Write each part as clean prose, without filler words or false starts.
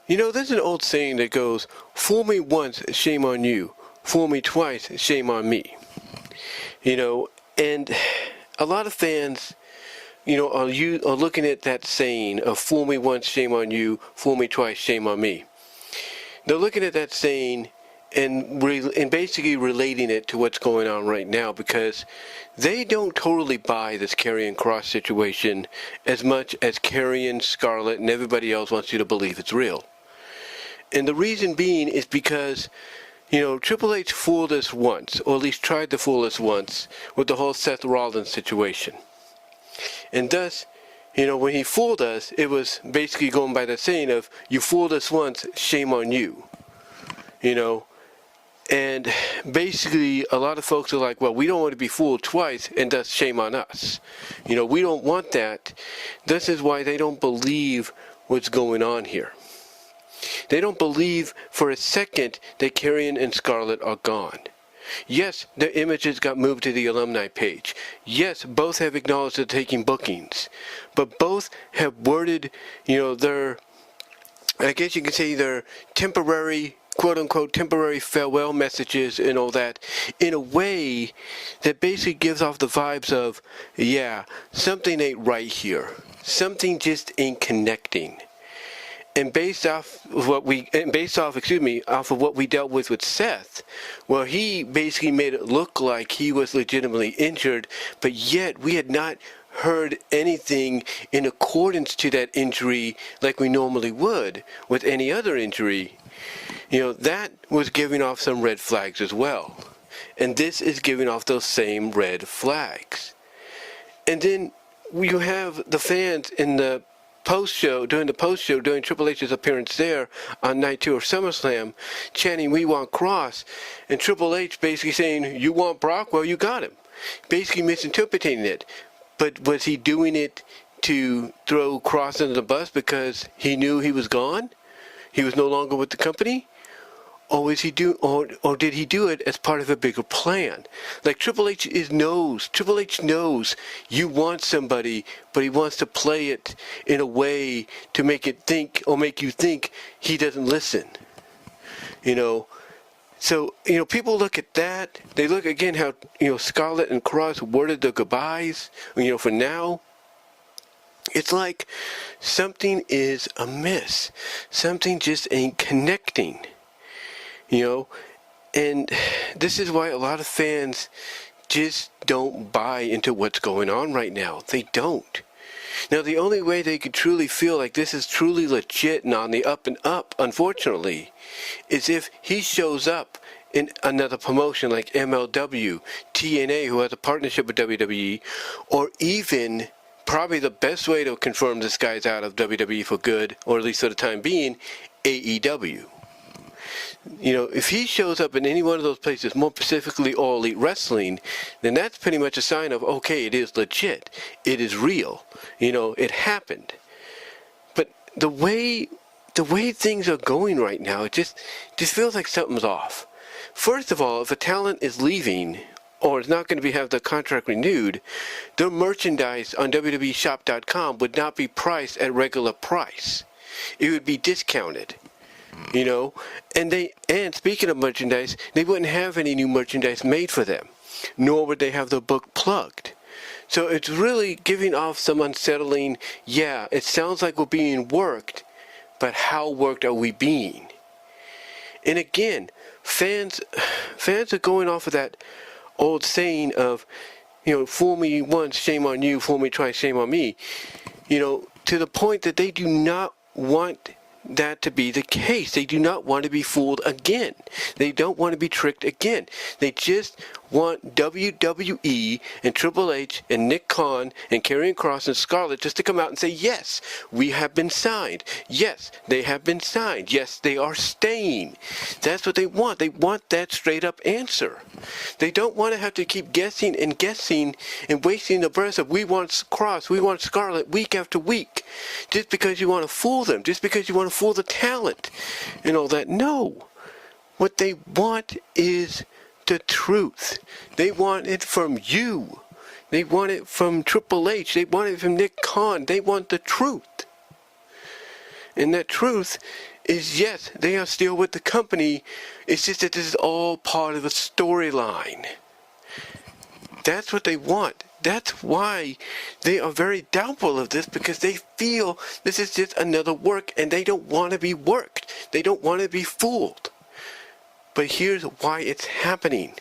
There's an old saying that goes, fool me once, shame on you. Fool me twice, shame on me. And a lot of fans, are looking at that saying of fool me once, shame on you, fool me twice, shame on me. They're looking at that saying and basically relating it to what's going on right now, because they don't totally buy this Karrion Kross situation as much as Karrion, Scarlett, and everybody else wants you to believe it's real. And the reason being is because, Triple H fooled us once, or at least tried to fool us once, with the whole Seth Rollins situation. And thus, when he fooled us, it was basically going by the saying of, you fooled us once, shame on you. And basically, a lot of folks are like, well, we don't want to be fooled twice, and thus shame on us. We don't want that. This is why they don't believe what's going on here. They don't believe for a second that Karrion and Scarlett are gone. Yes, their images got moved to the alumni page. Yes, both have acknowledged they're taking bookings. But both have worded, their, I guess you could say, their temporary, quote-unquote, temporary farewell messages and all that in a way that basically gives off the vibes of, yeah, something ain't right here. Something just ain't connecting. And based off of what we dealt with Seth, well, he basically made it look like he was legitimately injured, but yet we had not heard anything in accordance to that injury like we normally would with any other injury. That was giving off some red flags as well. And this is giving off those same red flags. And then you have the fans in the during Triple H's appearance there on night 2 of SummerSlam, chanting, we want Kross, and Triple H basically saying, you want Brock? Well, you got him. Basically misinterpreting it. But was he doing it to throw Kross under the bus because he knew he was gone? He was no longer with the company? Or did he do it as part of a bigger plan? Like Triple H knows you want somebody, but he wants to play it in a way to make you think he doesn't listen. So, people look at that. They look again how, Scarlett and Kross worded their goodbyes, for now. It's like something is amiss. Something just ain't connecting. And this is why a lot of fans just don't buy into what's going on right now. They don't. Now, the only way they could truly feel like this is truly legit and on the up and up, unfortunately, is if he shows up in another promotion like MLW, TNA, who has a partnership with WWE, or even probably the best way to confirm this guy's out of WWE for good, or at least for the time being, AEW. If he shows up in any one of those places, more specifically All Elite Wrestling, then that's pretty much a sign of, okay, it is legit. It is real. It happened. But the way things are going right now, it just feels like something's off. First of all, if a talent is leaving or is not going to have the contract renewed, their merchandise on WWEshop.com would not be priced at regular price. It would be discounted. And speaking of merchandise, they wouldn't have any new merchandise made for them, nor would they have the book plugged. So it's really giving off some unsettling, yeah, it sounds like we're being worked, but how worked are we being? And again, fans are going off of that old saying of, fool me once, shame on you, fool me twice, shame on me, to the point that they do not want that to be the case. They do not want to be fooled again. They don't want to be tricked again. They just want WWE and Triple H and Nick Khan and Karrion Kross and Scarlett just to come out and say, yes, we have been signed. Yes, they have been signed. Yes, they are staying. That's what they want. They want that straight up answer. They don't want to have to keep guessing and wasting the breath of we want Kross, we want Scarlett week after week, just because you want to fool them, just because you want to fool the talent and all that. No. What they want is the truth. They want it from you. They want it from Triple H. They want it from Nick Khan. They want the truth. And that truth is, yes, they are still with the company. It's just that this is all part of a storyline. That's what they want. That's why they are very doubtful of this, because they feel this is just another work and they don't want to be worked. They don't want to be fooled. But here's why it's happening.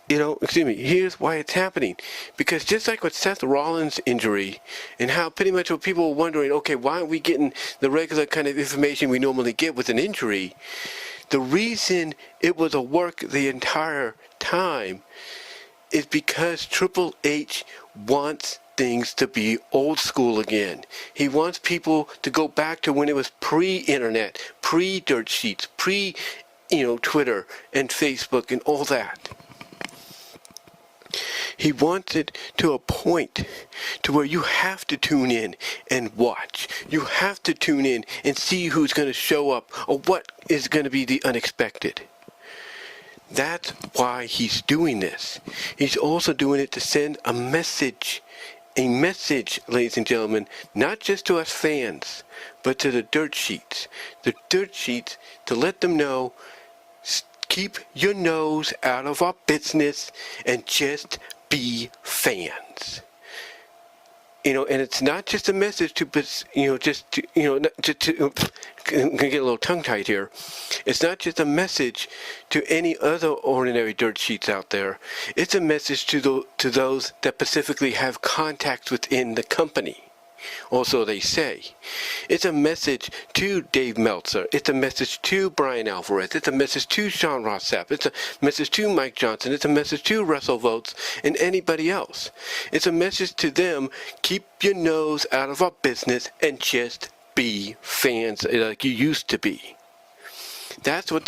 Here's why it's happening. Because just like with Seth Rollins' injury, and how pretty much what people were wondering, okay, why aren't we getting the regular kind of information we normally get with an injury? The reason it was a work the entire time is because Triple H wants things to be old school again. He wants people to go back to when it was pre-internet, pre-dirt sheets, Twitter and Facebook and all that. He wants it to a point to where you have to tune in and watch. You have to tune in and see who's going to show up or what is going to be the unexpected. That's why he's doing this. He's also doing it to send a message, ladies and gentlemen, not just to us fans, but to the dirt sheets. The dirt sheets, to let them know, keep your nose out of our business and just be fans. And it's not just a message to, I'm gonna get a little tongue-tied here. It's not just a message to any other ordinary dirt sheets out there. It's a message to those that specifically have contacts within the company. Also, they say. It's a message to Dave Meltzer. It's a message to Brian Alvarez. It's a message to Sean Ross Sapp. It's a message to Mike Johnson. It's a message to WrestleVotes and anybody else. It's a message to them, keep your nose out of our business and just be fans like you used to be. That's what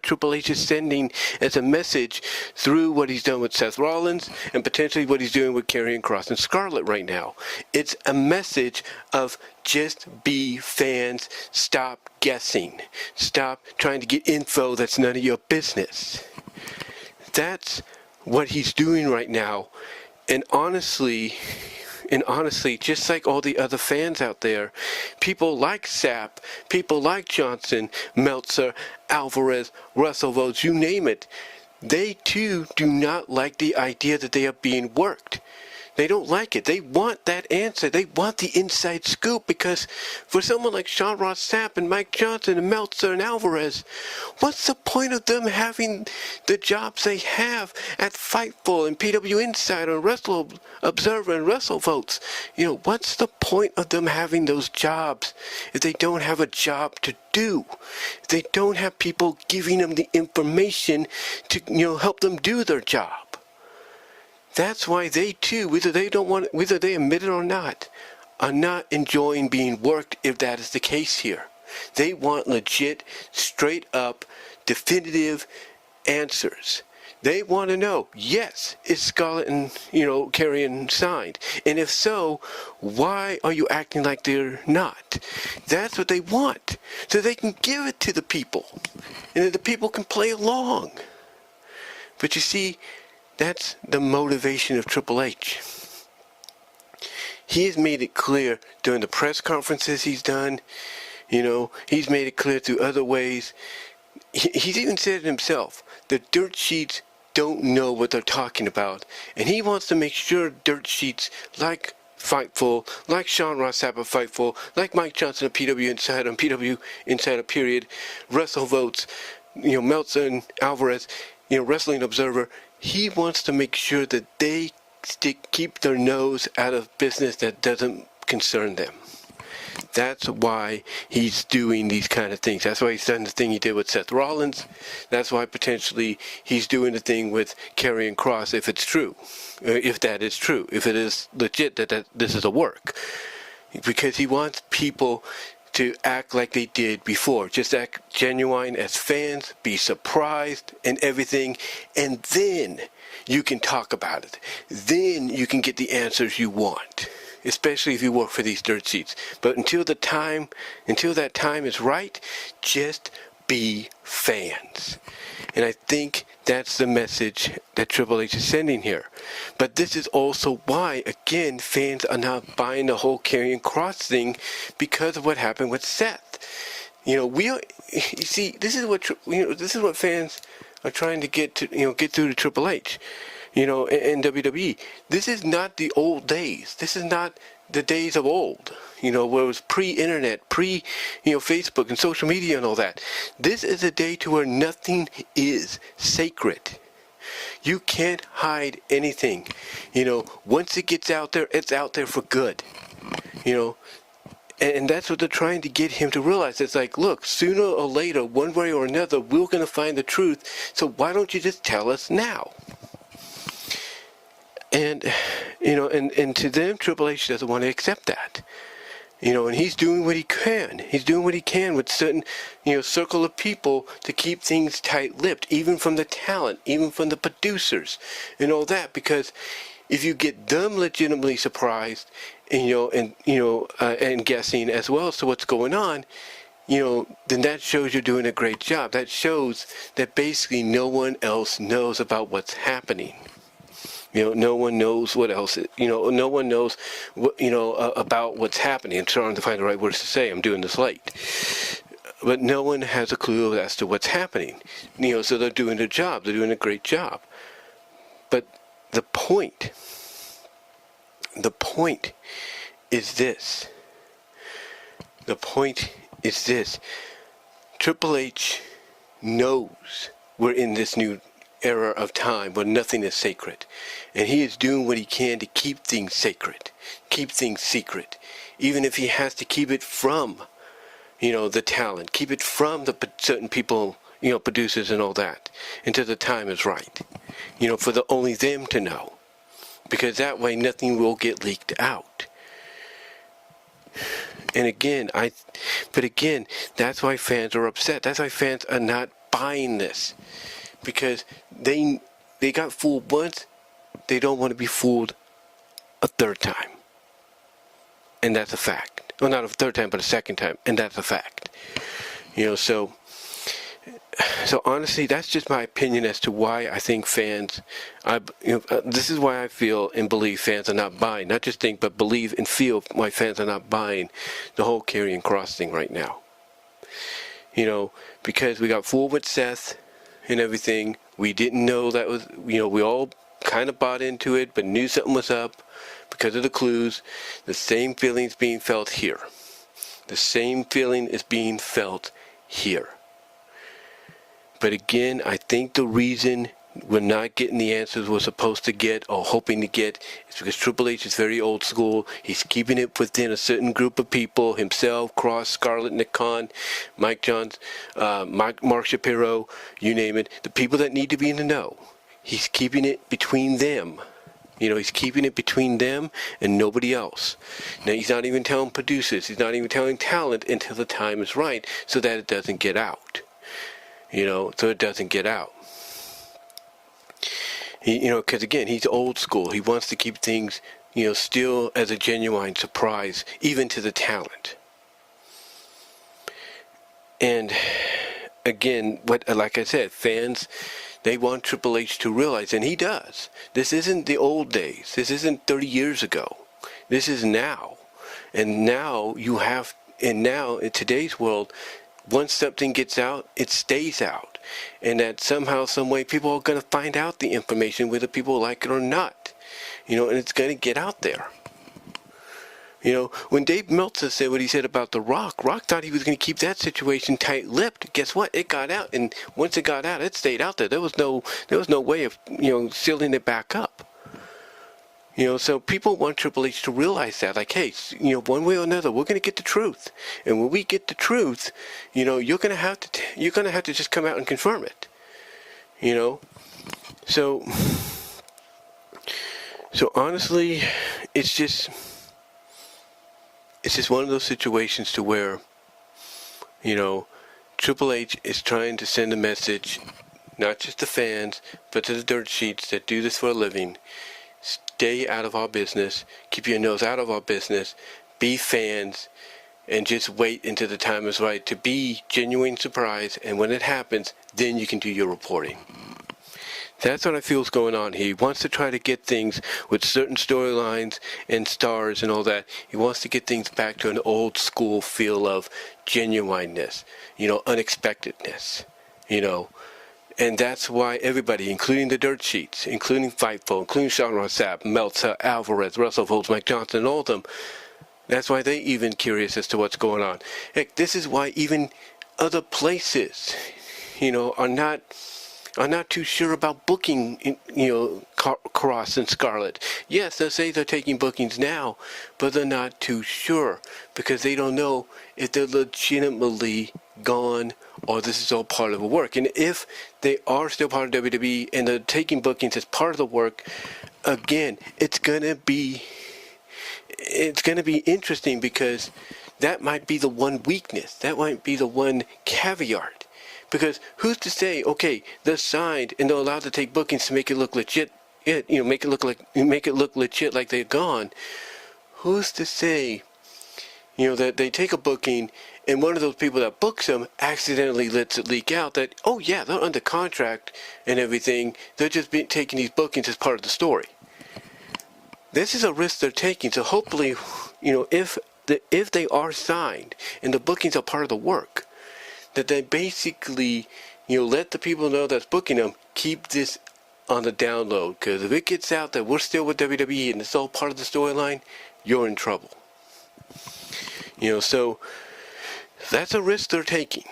Triple H is sending as a message through what he's done with Seth Rollins and potentially what he's doing with Karrion Kross and Scarlett right now. It's a message of just be fans, stop guessing, stop trying to get info that's none of your business. That's what he's doing right now. And honestly, just like all the other fans out there, people like Sapp, people like Johnson, Meltzer, Alvarez, WrestleVotes, you name it, they too do not like the idea that they are being worked. They don't like it. They want that answer. They want the inside scoop, because for someone like Sean Ross Sapp and Mike Johnson and Meltzer and Alvarez, what's the point of them having the jobs they have at Fightful and PWInsider and Wrestle Observer and WrestleVotes? What's the point of them having those jobs if they don't have a job to do? If they don't have people giving them the information to help them do their job? That's why they too, whether they admit it or not, are not enjoying being worked if that is the case here. They want legit, straight up, definitive answers. They want to know, yes, is Scarlett and, Karrion signed? And if so, why are you acting like they're not? That's what they want. So they can give it to the people. And then the people can play along. But you see, that's the motivation of Triple H. He has made it clear during the press conferences he's done. He's made it clear through other ways. He's even said it himself. The dirt sheets don't know what they're talking about. And he wants to make sure dirt sheets like Fightful, like Sean Ross Sapp of Fightful, like Mike Johnson of PWInsider and PWInsider period, WrestleVotes, Meltzer and Alvarez, Wrestling Observer, he wants to make sure that they keep their nose out of business that doesn't concern them. That's why he's doing these kind of things. That's why he's done the thing he did with Seth Rollins. That's why potentially he's doing the thing with Karrion Kross, if it's true. If that is true. If it is legit that this is a work. Because he wants people to act like they did before. Just act genuine as fans, be surprised and everything, and then you can talk about it. Then you can get the answers you want, especially if you work for these dirt sheets. But until that time is right, just be fans. And I think that's the message that Triple H is sending here. But this is also why, again, fans are not buying the whole Karrion Kross thing because of what happened with Seth. You see, this is what fans are trying to get through to Triple H, and WWE. This is not the old days. This is not the days of old, where it was pre-internet, Facebook and social media and all that. This is a day to where nothing is sacred. You can't hide anything. Once it gets out there, it's out there for good. And that's what they're trying to get him to realize. It's like, look, sooner or later, one way or another, we're going to find the truth. So why don't you just tell us now? And, and to them, Triple H doesn't want to accept that. And he's doing what he can. He's doing what he can with certain, circle of people to keep things tight-lipped, even from the talent, even from the producers, and all that. Because if you get them legitimately surprised, and guessing as well as to what's going on, then that shows you're doing a great job. That shows that basically no one else knows about what's happening. No one knows what else, no one knows what, about what's happening. I'm trying to find the right words to say. I'm doing this late. But no one has a clue as to what's happening. So they're doing their job. They're doing a great job. But the point is this. The point is this. Triple H knows we're in this new era of time where nothing is sacred. And he is doing what he can to keep things sacred, keep things secret. Even if he has to keep it from, the talent, keep it from the certain people, producers and all that, until the time is right. For only them to know. Because that way nothing will get leaked out. And again, that's why fans are upset. That's why fans are not buying this. Because they got fooled once, they don't want to be fooled a third time. And that's a fact. Well, not a third time, but a second time. And that's a fact. So honestly, that's just my opinion as to why I think fans, this is why I feel and believe fans are not buying, not just think, but believe and feel why fans are not buying the whole Karrion Kross thing right now. Because we got fooled with Seth and everything. We didn't know that was, we all kind of bought into it, but knew something was up because of the clues. The same feeling's being felt here. The same feeling is being felt here. But again, I think the reason we're not getting the answers we're supposed to get or hoping to get is because Triple H is very old school. He's keeping it within a certain group of people, himself, Kross, Scarlett, Nick Khan, Mike Johns, Mark Shapiro, you name it. The people that need to be in the know. He's keeping it between them. He's keeping it between them and nobody else. Now, he's not even telling producers. He's not even telling talent until the time is right so that it doesn't get out. So it doesn't get out. Because again, he's old school. He wants to keep things, still as a genuine surprise, even to the talent. And again, like I said, fans, they want Triple H to realize, and he does. This isn't the old days. This isn't 30 years ago. This is now. And now in today's world, once something gets out, it stays out. And that somehow, some way, people are going to find out the information whether people like it or not. And it's going to get out there. When Dave Meltzer said what he said about The Rock, Rock thought he was going to keep that situation tight-lipped. Guess what? It got out. And once it got out, it stayed out there. There was no way of, sealing it back up. So people want Triple H to realize that, like, hey, one way or another, we're going to get the truth. And when we get the truth, you're going to have to just come out and confirm it. So honestly, it's just one of those situations to where, Triple H is trying to send a message, not just to fans, but to the dirt sheets that do this for a living. Stay out of our business. Keep your nose out of our business. Be fans. and just wait until the time is right to be genuine surprised, and when it happens, then you can do your reporting. That's what I feel is going on here. He wants to try to get things with certain storylines and stars and all that. He wants to get things back to an old school feel of genuineness, unexpectedness, And that's why everybody, including the dirt sheets, including Fightful, including Sean Ross Sapp, Meltzer, Alvarez, Russell Holtz, Mike Johnson, and all of them, that's why they even curious as to what's going on. Heck, this is why even other places, are not too sure about booking, Kross and Scarlett. Yes, they'll say they're taking bookings now, but they're not too sure because they don't know if they're legitimately gone or this is all part of the work. And if they are still part of WWE and they're taking bookings as part of the work, again, it's gonna be interesting because that might be the one weakness. That might be the one caveat. Because who's to say, okay, they're signed and they're allowed to take bookings to make it look legit, make it look legit like they're gone. Who's to say, that they take a booking and one of those people that books them accidentally lets it leak out that, oh yeah, they're under contract and everything. They're just taking these bookings as part of the story. This is a risk they're taking. So hopefully, if they are signed and the bookings are part of the work, that they basically, let the people know that's booking them, keep this on the download. Because if it gets out that we're still with WWE and it's all part of the storyline, you're in trouble. So that's a risk they're taking.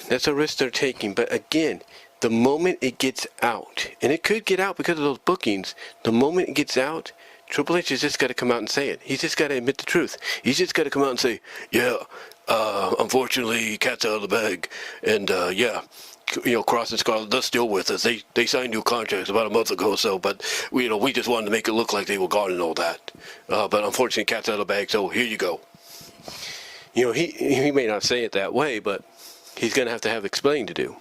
But again, the moment it gets out, and it could get out because of those bookings, the moment it gets out, Triple H has just got to come out and say it. He's just got to admit the truth. He's just got to come out and say, yeah, unfortunately, cat's out of the bag. And, Kross and Scarlett, they're still with us. They signed new contracts about a month ago or so, but, we just wanted to make it look like they were gone and all that. But unfortunately, cat's out of the bag, so here you go. He may not say it that way, but he's going to have explaining to do.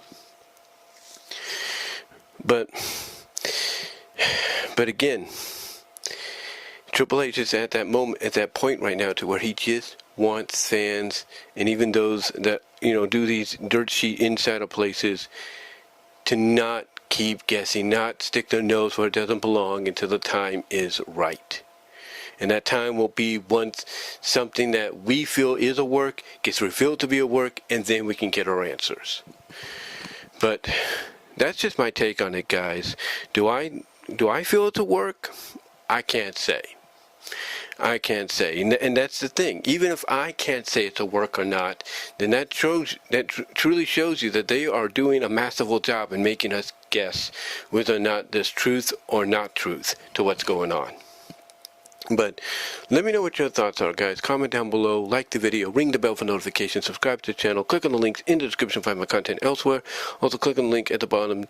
But again, Triple H is at that point right now to where he just wants fans and even those that, do these dirt sheet insider places to not keep guessing, not stick their nose where it doesn't belong until the time is right. And that time will be once something that we feel is a work gets revealed to be a work, and then we can get our answers. But that's just my take on it, guys. Do I feel it's a work? I can't say. And that's the thing. Even if I can't say it's a work or not, then that truly shows you that they are doing a masterful job in making us guess whether or not there's truth or not truth to what's going on. But let me know what your thoughts are, guys. Comment down below, like the video, ring the bell for notifications, subscribe to the channel, click on the links in the description, find my content elsewhere. Also click on the link at the bottom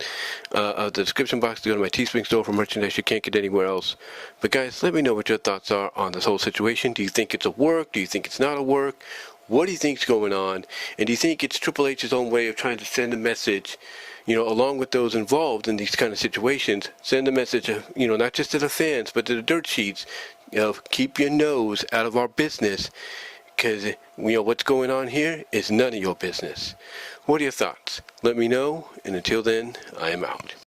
of the description box to go to my Teespring store for merchandise you can't get anywhere else. But guys, let me know what your thoughts are on this whole situation. Do you think it's a work? Do you think it's not a work? What do you think's going on? And do you think it's Triple H's own way of trying to send a message, along with those involved in these kind of situations, send a message, not just to the fans, but to the dirt sheets, of keep your nose out of our business, because, what's going on here is none of your business. What are your thoughts? Let me know, and until then, I am out.